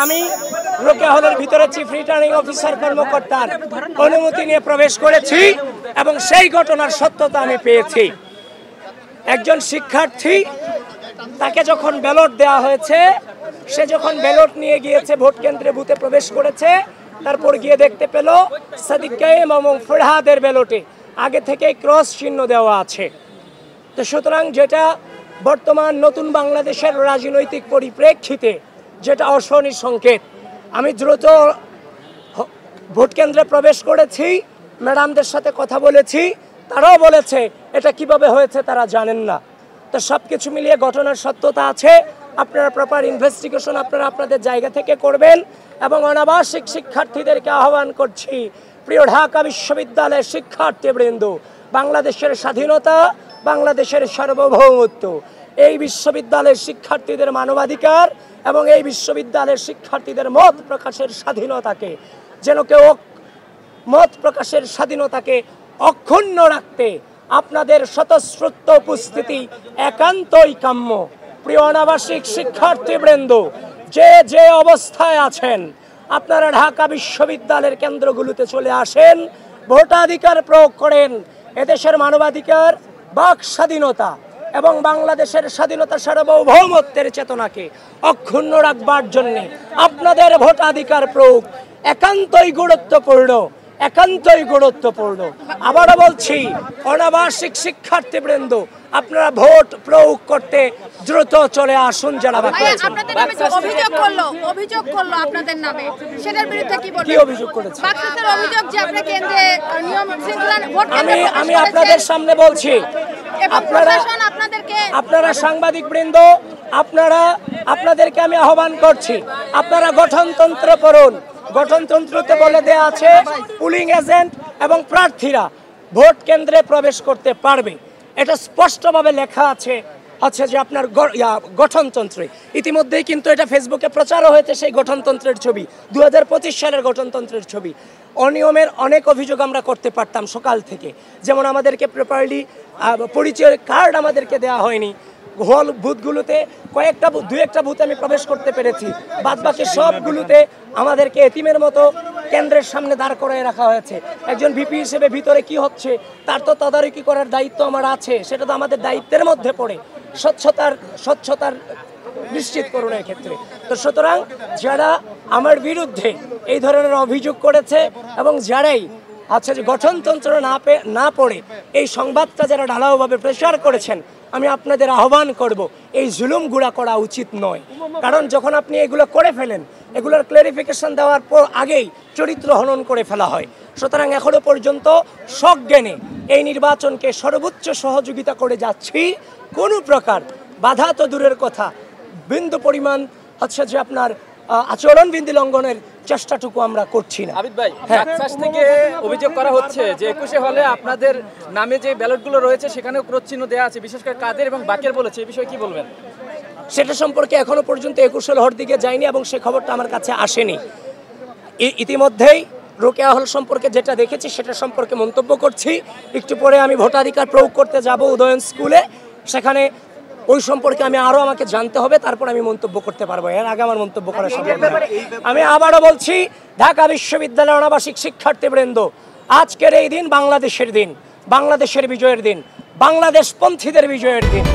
আমি রোকেয়া হলের ভিতরে চিফ রিটার্নিং অফিসার কর্মকর্তার অনুমতি নিয়ে প্রবেশ করেছি এবং সেই ঘটনার সত্যতা আমি পেয়েছি। একজন শিক্ষার্থী, তাকে যখন ব্যালট দেওয়া হয়েছে, সে যখন ব্যালট নিয়ে গিয়েছে ভোট কেন্দ্রে বুথে প্রবেশ করেছে, তারপর গিয়ে দেখতে পেল সাদিক কায়েম এবং ফরহাদের ব্যালটে আগে থেকেই ক্রস চিহ্ন দেওয়া আছে। তো সুতরাং যেটা বর্তমান নতুন বাংলাদেশের রাজনৈতিক পরিপ্রেক্ষিতে যেটা অশনি সংকেত, আমি দ্রুত ভোট কেন্দ্রে প্রবেশ করেছি, ম্যাডামদের সাথে কথা বলেছি, তারাও বলেছে এটা কিভাবে হয়েছে তারা জানেন না। তো সব কিছু মিলিয়ে ঘটনার সত্যতা আছে। আপনারা প্রপার ইনভেস্টিগেশন আপনারা আপনাদের জায়গা থেকে করবেন এবং অনাবাসিক শিক্ষার্থীদেরকে আহ্বান করছি, প্রিয় ঢাকা বিশ্ববিদ্যালয়ের শিক্ষার্থীবৃন্দ, বাংলাদেশের স্বাধীনতা, বাংলাদেশের সার্বভৌমত্ব, এই বিশ্ববিদ্যালয়ের শিক্ষার্থীদের মানবাধিকার এবং এই বিশ্ববিদ্যালয়ের শিক্ষার্থীদের মত প্রকাশের স্বাধীনতাকে যেন কেউ মত প্রকাশের স্বাধীনতাকে অক্ষুণ্ণ রাখতে আপনাদের স্বতঃস্ফূর্ত উপস্থিতি একান্তই কাম্য। প্রিয় অনাবাসিক শিক্ষার্থীবৃন্দ, যে যে অবস্থায় আছেন আপনারা ঢাকা বিশ্ববিদ্যালয়ের কেন্দ্রগুলোতে চলে আসেন, ভোটাধিকার প্রয়োগ করেন। এদেশের মানবাধিকার, বাক স্বাধীনতা এবং বাংলাদেশের স্বাধীনতা সার্বভৌমত্বের চেতনাকে অক্ষুণ্ণ রাখবার জন্য আপনাদের ভোটাধিকার প্রয়োগ একান্তই গুরুত্বপূর্ণ, একান্তই গুরুত্বপূর্ণ। আবারও বলছি, অনাবাসিক শিক্ষার্থীবৃন্দ, আপনারা ভোট প্রয়োগ করতে দ্রুত চলে আসুন। যারা অভিযোগ করলো আপনাদের নামে, সেটার বিরুদ্ধে কি অভিযোগ করেছে? আমি আপনাদের সামনে বলছি, আপনারা সাংবাদিক বৃন্দ, আপনাদেরকে আমি আহ্বান করছি, আপনারা গঠনতন্ত্র পড়ুন। গঠনতন্ত্রতে বলে দেয়া আছে পুলিং এজেন্ট এবং প্রার্থীরা ভোট কেন্দ্রে প্রবেশ করতে পারবে। এটা স্পষ্টভাবে লেখা আছে হচ্ছে যে আপনার গঠনতন্ত্রে। ইতিমধ্যেই কিন্তু এটা ফেসবুকে প্রচারও হয়েছে, সেই গঠনতন্ত্রের ছবি, 2025 সালের গঠনতন্ত্রের ছবি। অনিয়মের অনেক অভিযোগ আমরা করতে পারতাম সকাল থেকে, যেমন আমাদেরকে প্রপারলি পরিচয়ের কার্ড আমাদেরকে দেওয়া হয়নি। হল বুথগুলোতে দু একটা বুথে আমি প্রবেশ করতে পেরেছি, বাদবাকি সবগুলোতে আমাদেরকে এতিমের মতো কেন্দ্রের সামনে দাঁড় করায় রাখা হয়েছে। একজন ভিপি হিসেবে ভিতরে কি হচ্ছে তার তো তদারকি করার দায়িত্ব আমার আছে, সেটা তো আমাদের দায়িত্বের মধ্যে পড়ে, স্বচ্ছতার নিশ্চিত করুন ক্ষেত্রে। তো সুতরাং যারা আমার বিরুদ্ধে এই ধরনের অভিযোগ করেছে এবং যারাই আচ্ছা যে গঠনতন্ত্র না পড়ে এই সংবাদটা যারা ঢালাওভাবে প্রচার করেছেন, আমি আপনাদের আহ্বান করব, এই জুলুমগুলা করা উচিত নয়। কারণ যখন আপনি এগুলো করে ফেলেন, এগুলোর ক্লারিফিকেশন দেওয়ার পর আগেই চরিত্র হনন করে ফেলা হয়। সুতরাং এখনো পর্যন্ত সজ্ঞানে এই নির্বাচনকে সর্বোচ্চ সহযোগিতা করে যাচ্ছি। কোনো প্রকার বাধা তো দূরের কথা, বিন্দু পরিমাণ হচ্ছে যে আপনার আচরণবিধি লঙ্ঘনের চেষ্টাটুকু আমরা করছি না। আবিদ ভাই, বাকশাস থেকে অভিযোগ করা হচ্ছে যে 21 হলে আপনাদের নামে যে ব্যালটগুলো রয়েছে সেখানেও ক্রস চিহ্ন দেওয়া আছে, বিশেষ করে কাদের এবং বাকের বলেছে, এই বিষয়ে কি বলবেন? সেটা সম্পর্কে এখনো পর্যন্ত 21 হল দিকে যায়নি এবং সে খবরটা আমার কাছে আসেনি। ইতিমধ্যেই রোকেয়া হল সম্পর্কে যেটা দেখেছি সেটা সম্পর্কে মন্তব্য করছি। একটু পরে আমি ভোটাধিকার প্রয়োগ করতে যাব উদয়ন স্কুলে, সেখানে ওই সম্পর্কে আমাকে জানতে হবে, তারপর আমি মন্তব্য করতে পারবো। এর আগে আমার মন্তব্য করা সম্ভব না। আমি আবারও বলছি, ঢাকা বিশ্ববিদ্যালয়ের অনাবাসিক শিক্ষার্থীবৃন্দ, আজকের এই দিন বাংলাদেশের দিন, বাংলাদেশের বিজয়ের দিন, বাংলাদেশপন্থীদের বিজয়ের দিন।